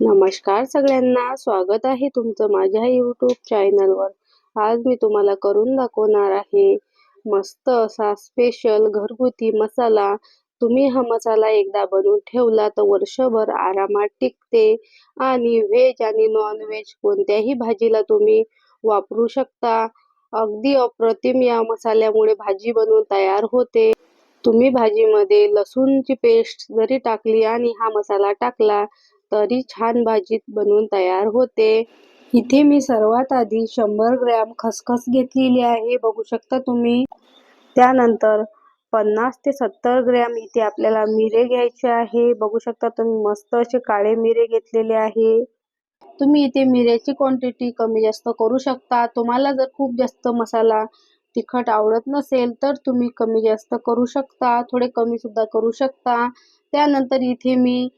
नमस्कार सगळ्यांना, स्वागत आहे तुमचं माझ्या यूट्यूब चॅनलवर। आज मी तुम्हाला करून दाखवणार आहे मस्त असा स्पेशल घरगुती मसाला। तुम्ही हा मसाला एकदा बनवून ठेवला तर वर्षभर आरामात टिकते आणि व्हेज आणि नॉन व्हेज कोणत्याही भाजीला तुम्ही वापरू शकता। अगदी अप्रतिम या मसाल्यामुळे भाजी बनवून तयार होते। तुम्ही भाजीमध्ये लसूणची पेस्ट जरी टाकली आणि हा मसाला टाकला तरी छान भाजी बनवून तयार होते। इथे मी सर्वात आधी 100 ग्रॅम खसखस घेतलेली आहे, बघू शकता तुम्ही। त्यानंतर 50 ते 70 ग्रॅम इथे आपल्याला मिरे घ्यायचे आहे, बघू शकता तुम्ही। मस्त असे काळे मिरे घेतलेले आहे। तुम्ही इथे मिऱ्याची क्वांटिटी कमी जास्त करू शकता। तुम्हाला जर खूप जास्त मसाला तिखट आवडत नसेल तर तुम्ही कमी जास्त करू शकता, थोडे कमी सुद्धा करू शकता। त्यानंतर इथे मी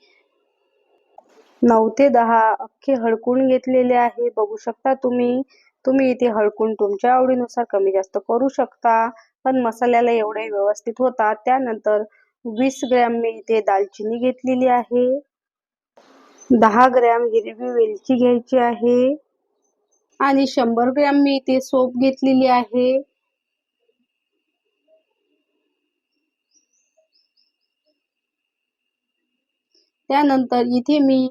9 ते 10 अख्खे हळकुंड घेतलेले आहे, बघू शकता तुम्ही। तुम्ही इथे हळकुंड तुमच्या आवडीनुसार कमी जास्त करू शकता, पण मसाल्याला एवढे व्यवस्थित होतात। त्यानंतर 20 ग्रॅम मी इथे दालचिनी घेतलेली आहे। 10 ग्रॅम हिरवी वेलची घ्यायची आहे आणि 100 ग्रॅम मी इथे सोप घेतलेली आहे। त्यानंतर इथे मी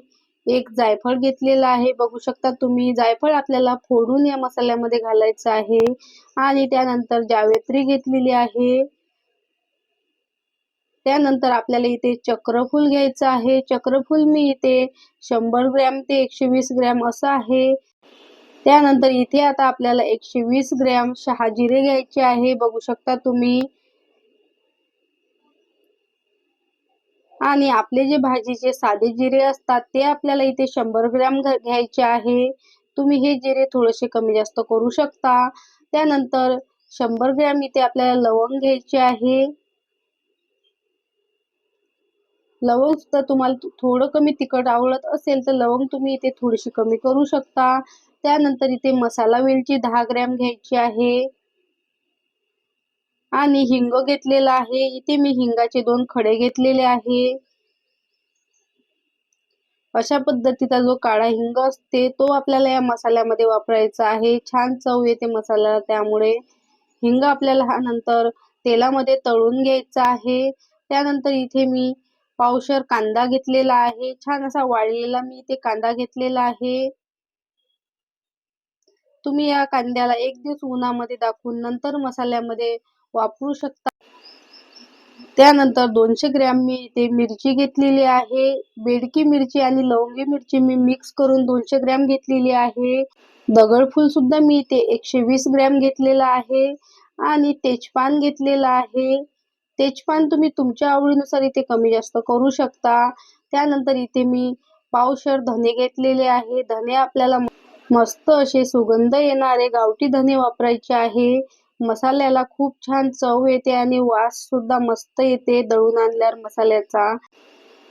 एक जायफळ घेतलेला आहे, बघू शकता तुम्ही। जायफळ आपल्याला फोडून या मसाल्यामध्ये घालायचं आहे आणि त्यानंतर जावेत्री घेतलेली आहे। त्यानंतर आपल्याला इथे चक्रफूल घ्यायचं आहे। चक्रफूल मी इथे 100 ग्रॅम ते 120 ग्रॅम असं आहे। त्यानंतर इथे आता आपल्याला 120 ग्रॅम शहाजिरे घ्यायचे आहे, बघू शकता तुम्ही। आणि आपले जे भाजीचे साधे जिरे असतात ते आपल्याला इथे 100 ग्रॅम घ्यायचे आहे। तुम्ही हे जिरे थोडेसे कमी जास्त करू शकता। त्यानंतर 100 ग्रॅम इथे आपल्याला लवंग घ्यायचे आहे। लवंग सुद्धा तुम्हाला थोडं कमी तिखट आवडत असेल तर लवंग तुम्ही इथे थोडीशी कमी करू शकता। त्यानंतर इथे मसाला वेलची 10 ग्रॅम घ्यायची आहे आणि हिंग घेतलेला आहे। इथे मी हिंगाचे 2 खडे घेतलेले आहे। अशा पद्धतीचा जो काळा हिंग असते तो आपल्याला या मसाल्यामध्ये वापरायचा आहे। छान चव येते मसाल्याला, त्यामुळे हिंग आपल्याला हा नंतर तेलामध्ये तळून घ्यायचा आहे। त्यानंतर इथे मी पावशर कांदा घेतलेला आहे, छान असा वाळलेला मी इथे कांदा घेतलेला आहे। तुम्ही या कांद्याला 1 दिवस उन्हामध्ये दाखवून नंतर मसाल्यामध्ये वापरू शकता। त्यानंतर 200 ग्रॅम मी इथे मिरची घेतलेली आहे। बेडकी मिरची आणि लवंगी मिरची मी मिक्स करून 200 ग्रॅम घेतलेली आहे। दगडफूल सुद्धा मी इथे 120 ग्रॅम घेतलेला आहे आणि तेजपान घेतलेला आहे। तेजपान तुम्ही तुमच्या आवडीनुसार इथे कमी जास्त करू शकता। त्यानंतर इथे मी पावशर धने घेतलेले आहे। धने आपल्याला मस्त असे सुगंध येणारे गावठी धने वापरायचे आहे। मसाल्याला खूप छान चव येते आणि वास सुद्धा मस्त येते दळून आणल्यावर मसाल्याचा।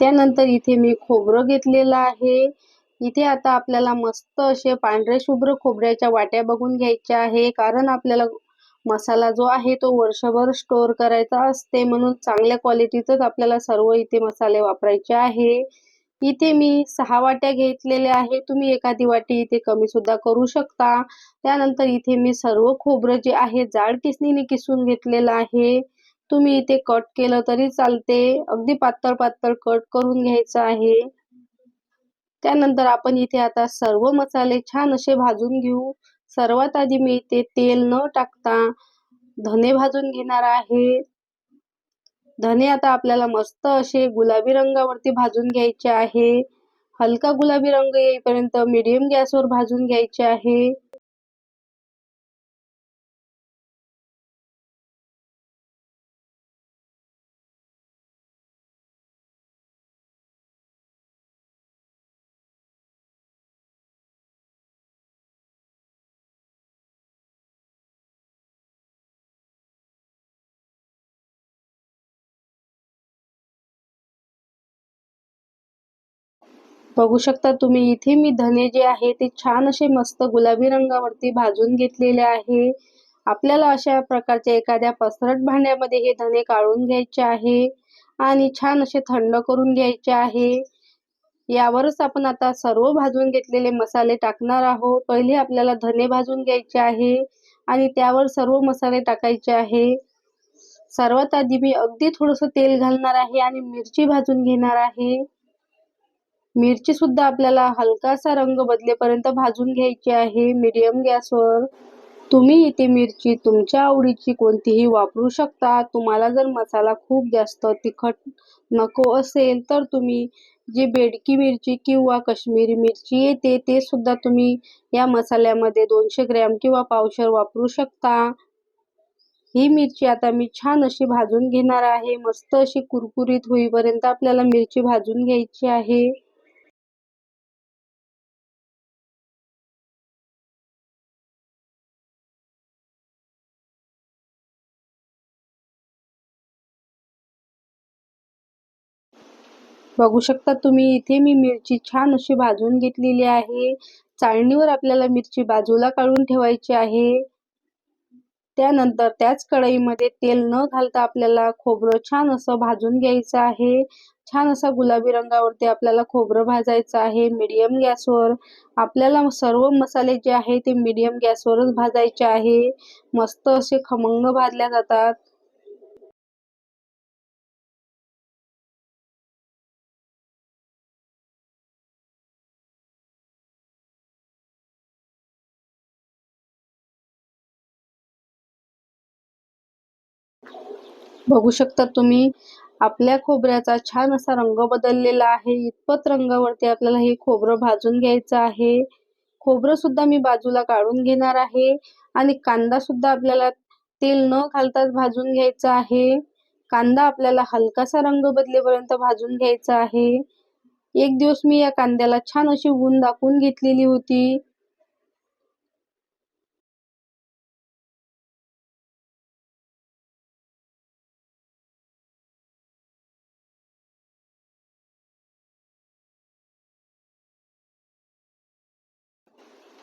त्यानंतर इथे मी खोबरं घेतलेलं आहे। इथे आता आपल्याला मस्त असे पांढरे शुभ्र खोबऱ्याच्या वाट्या बघून घ्यायच्या आहे, कारण आपल्याला मसाला जो आहे तो वर्षभर स्टोर करायचा असते, म्हणून चांगल्या क्वालिटीचेच आपल्याला सर्व इथे मसाले वापरायचे आहे। इथे मी 6 वाट्या घेतलेल्या आहे, तुम्ही एखादी वाटी इथे कमी सुद्धा करू शकता। त्यानंतर इथे मी सर्व खोबरं जे आहे जाड किसणीने किसून घेतलेलं आहे। तुम्ही इथे कट केलं तरी चालते, अगदी पातळ पातळ कट करून घ्यायचं आहे। त्यानंतर आपण इथे आता सर्व मसाले छान असे भाजून घेऊ। सर्वात आधी मी इथे तेल न टाकता धने भाजून घेणार आहे। धने आता आपल्याला मस्त असे गुलाबी रंगावरती भाजून घ्यायचे आहे। हलका गुलाबी रंग येईपर्यंत मीडियम गॅसवर भाजून घ्यायचे आहे। बघू शकता तुम्ही, इथे मी धने जे आहे ते छान असे मस्त गुलाबी रंगावरती भाजून घेतलेले आहे। आपल्याला अशा प्रकारच्या एखाद्या पसरट भांड्यामध्ये हे धने काढून घ्यायचे आहे आणि छान असे थंड करून घ्यायचे आहे। यावरच आपण आता सर्व भाजून घेतलेले मसाले टाकणार आहोत. पहिले आपल्याला धने भाजून घ्यायचे आहे आणि त्यावर सर्व मसाले टाकायचे आहे. सर्वात आधी मी अगदी थोडंसं तेल घालणार आहे आणि मिरची भाजून घेणार आहे. मिरची सुद्धा आपल्याला हलकासा रंग बदलेपर्यंत भाजून घ्यायची आहे मीडियम गॅसवर. तुम्ही इथे मिरची तुमच्या आवडीची कोणतीही वापरू शकता. तुम्हाला जर मसाला खूप जास्त तिखट नको असेल तर तुम्ही जी बेडकी मिरची किंवा काश्मीरी मिरची येते ते सुद्धा तुम्ही या मसाल्यामध्ये 200 ग्रॅम किंवा पावशेर वापरू शकता. ही मिरची आता मी छान अशी भाजून घेणार आहे. मस्त अशी कुरकुरीत होईपर्यंत आपल्याला मिरची भाजून घ्यायची आहे. बघू शकता तुम्ही इथे मी मिरची छान अशी भाजून घेतलेली आहे. चाळणीवर आपल्याला मिरची बाजूला काढून ठेवायची आहे. त्यानंतर त्याच कढईमध्ये तेल न घालता आपल्याला खोबरं छान असं भाजून घ्यायचं आहे. छान असा गुलाबी रंगावरती आपल्याला खोबरं भाजायचं आहे मीडियम गॅसवर. आपल्याला सर्व मसाले जे आहे ते मीडियम गॅसवरच भाजायचे आहे. मस्त असे खमंग भाजल्या जातात. बघू शकता तुम्ही आपल्या खोबऱ्याचा छान असा रंग बदललेला आहे. इतपत रंगावरती आपल्याला हे खोबरं भाजून घ्यायचं आहे. खोबरं सुद्धा मी बाजूला काढून घेणार आहे आणि कांदा सुद्धा आपल्याला तेल न घालताच भाजून घ्यायचा आहे. कांदा आपल्याला हलकासा रंग बदलेपर्यंत भाजून घ्यायचा आहे. एक दिवस मी या कांद्याला छान अशी ऊन दाखवून घेतलेली होती.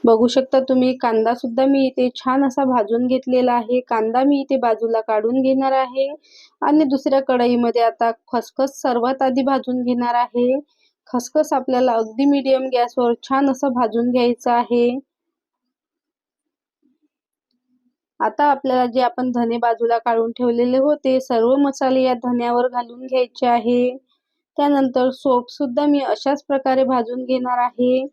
बघू शकता तुम्ही कांदा सुद्धा मी इथे छान असा भाजून घेतलेला आहे. कांदा मी इथे बाजूला काढून घेणार आहे आणि दुसऱ्या कढईमध्ये आता खसखस सर्वात आधी भाजून घेणार आहे. खसखस आपल्याला अगदी मीडियम गॅसवर छान असं भाजून घ्यायचं आहे. आता आपल्याला जे आपण धने बाजूला काढून ठेवलेले होते सर्व मसाले या धन्यावर घालून घ्यायचे आहे. त्यानंतर सोप सुद्धा मी अशाच प्रकारे भाजून घेणार आहे.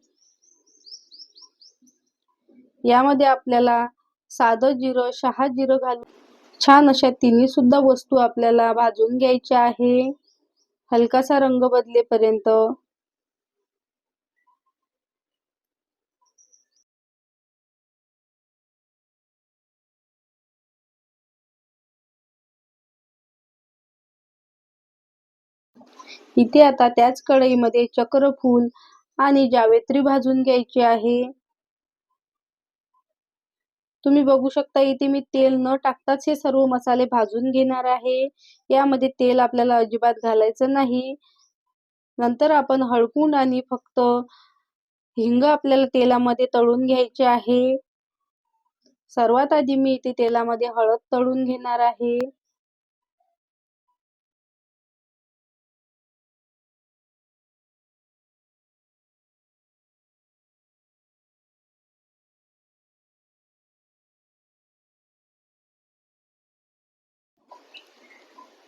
यामध्ये आपल्याला साधं जिरं, शहा जिरं घालून छान अशा तिन्ही सुद्धा वस्तू आपल्याला भाजून घ्यायच्या आहे हलकासा रंग बदलेपर्यंत. इथे आता त्याच कढईमध्ये चक्रफूल आणि जावेत्री भाजून घ्यायची आहे. तुम्ही बघू शकता इथे मी तेल न टाकताच हे सर्व मसाले भाजून घेणार आहे. यामध्ये तेल आपल्याला अजिबात घालायचं नाही. नंतर आपण हळकुंड आणि फक्त हिंग आपल्याला तेलामध्ये तळून घ्यायचे आहे. सर्वात आधी मी इथे तेलामध्ये हळद तळून घेणार आहे.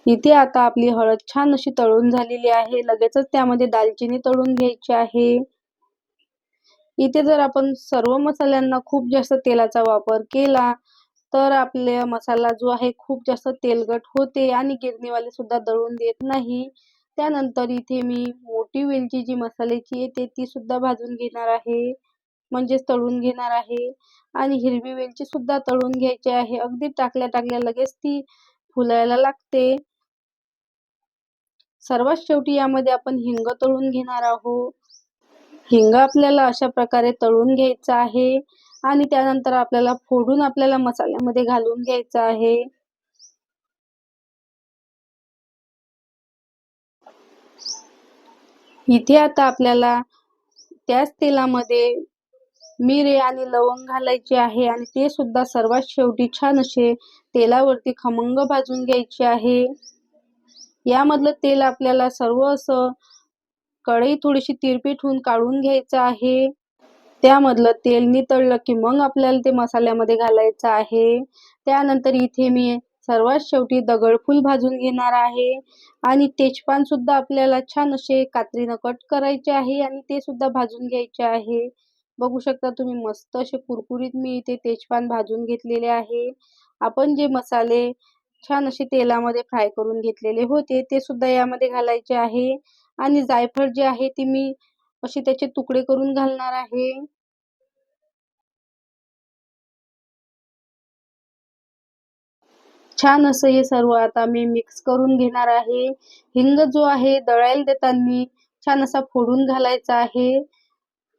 इथे आता आपली हळद छान अशी तळून झालेली आहे. लगेचच त्यामध्ये दालचिनी तळून घ्यायची आहे. इथे जर आपण सर्व मसाल्यांना खूप जास्त तेलाचा वापर केला तर आपला मसाला जो आहे खूप जास्त तेलकट होते आणि गिरणीवाले सुद्धा दळून देत नाही. त्यानंतर इथे मी मोठी वेलची जी मसाल्याची येते ती सुद्धा भाजून घेणार आहे म्हणजेच तळून घेणार आहे आणि हिरवी वेलची सुद्धा तळून घ्यायची आहे. अगदी टाकल्या टाकल्या लगेच ती फुलायला लागते. सर्वात शेवटी यामध्ये आपण हिंग तळून घेणार आहोत. हिंग आपल्याला अशा प्रकारे तळून घ्यायचा आहे आणि त्यानंतर आपल्याला फोडून आपल्याला मसाल्यामध्ये घालून घ्यायचं आहे. इथे आता आपल्याला त्याच तेलामध्ये मिरे आणि लवंग घालायचे आहे आणि ते सुद्धा सर्वात शेवटी छान असे तेलावरती खमंग भाजून घ्यायचे आहे. यामधलं तेल आपल्याला सर्व असं कढई थोडीशी तिरपीट होऊन काढून घ्यायचं आहे. त्यामधलं तेल नितळलं की मग आपल्याला ते मसाल्यामध्ये घालायचं आहे. त्यानंतर इथे मी सर्वात शेवटी दगडफूल भाजून घेणार आहे आणि तेजपान सुद्धा आपल्याला छान असे कात्रीनं कट करायचे आहे आणि ते सुद्धा भाजून घ्यायचे आहे. बघू शकता तुम्ही मस्त असे कुरकुरीत मी इथे तेजपान भाजून घेतलेले आहे. आपण जे मसाले छान असे तेलामध्ये फ्राय करून घेतलेले होते ते सुद्धा यामध्ये घालायचे आहे आणि जायफळ जे आहे ते मी असे त्याचे तुकडे करून घालणार आहे. छान असं हे सर्व आता मी मिक्स करून घेणार आहे. हिंग जो आहे दळायला देताना छान असा फोडून घालायचा आहे.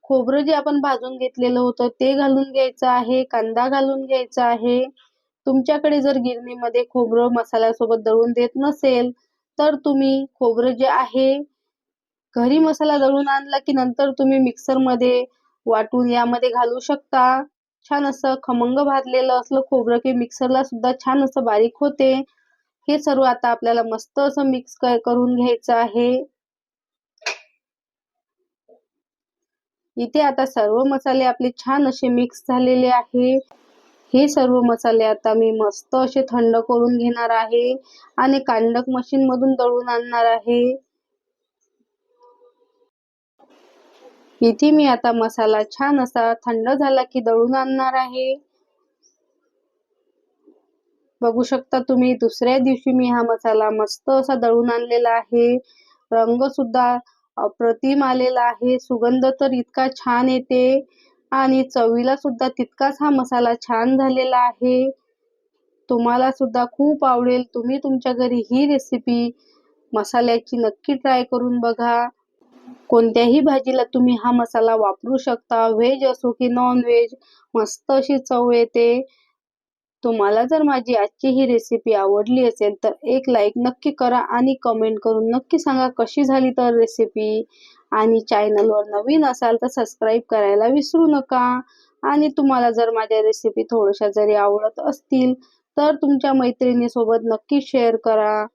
खोबरं जे आपण भाजून घेतलेलं होतं ते घालून घ्यायचं आहे. कांदा घालून घ्यायचा आहे. तुमच्याकडे जर गिरणीमध्ये खोबरं मसाल्यासोबत दळून देत नसेल तर तुम्ही खोबरं जे आहे घरी मसाला दळून आणला की नंतर तुम्ही मिक्सरमध्ये वाटून यामध्ये घालू शकता. छान असं खमंग भाजलेलं असलं खोबरं की मिक्सरला सुद्धा छान असं बारीक होते. हे सर्व आता आपल्याला मस्त असं मिक्स करून घ्यायचं आहे. इथे आता सर्व मसाले आपले छान असे मिक्स झालेले आहे. हे सर्व मसाले आता मी मस्त असे थंड करून घेणार आहे आणि कांडक मशीन मधून दळून आणणार आहे. इथे मी आता मसाला छान असा थंड झाला की दळून आणणार आहे. बघू शकता तुम्ही दुसऱ्या दिवशी मी हा मसाला मस्त असा दळून आणलेला आहे. रंग सुद्धा अप्रतिम आलेला आहे. सुगंध तर इतका छान येते आणि चवीला सुद्धा तितकाच हा मसाला छान झालेला आहे. तुम्हाला सुद्धा खूप आवडेल. तुम्ही तुमच्या घरी ही रेसिपी मसाल्याची नक्की ट्राय करून बघा. कोणत्याही भाजीला तुम्ही हा मसाला वापरू शकता. व्हेज असो की नॉन व्हेज मस्त अशी चव येते. तुम्हाला जर माझी आजची ही रेसिपी आवडली असेल तर एक लाईक नक्की करा आणि कमेंट करून नक्की सांगा कशी झाली तर रेसिपी. आणि चॅनलवर नवीन असाल तर सबस्क्राईब करायला विसरू नका. आणि तुम्हाला जर माझ्या रेसिपी थोड्याशा जरी आवडत असतील तर तुमच्या मैत्रिणीसोबत नक्की शेअर करा.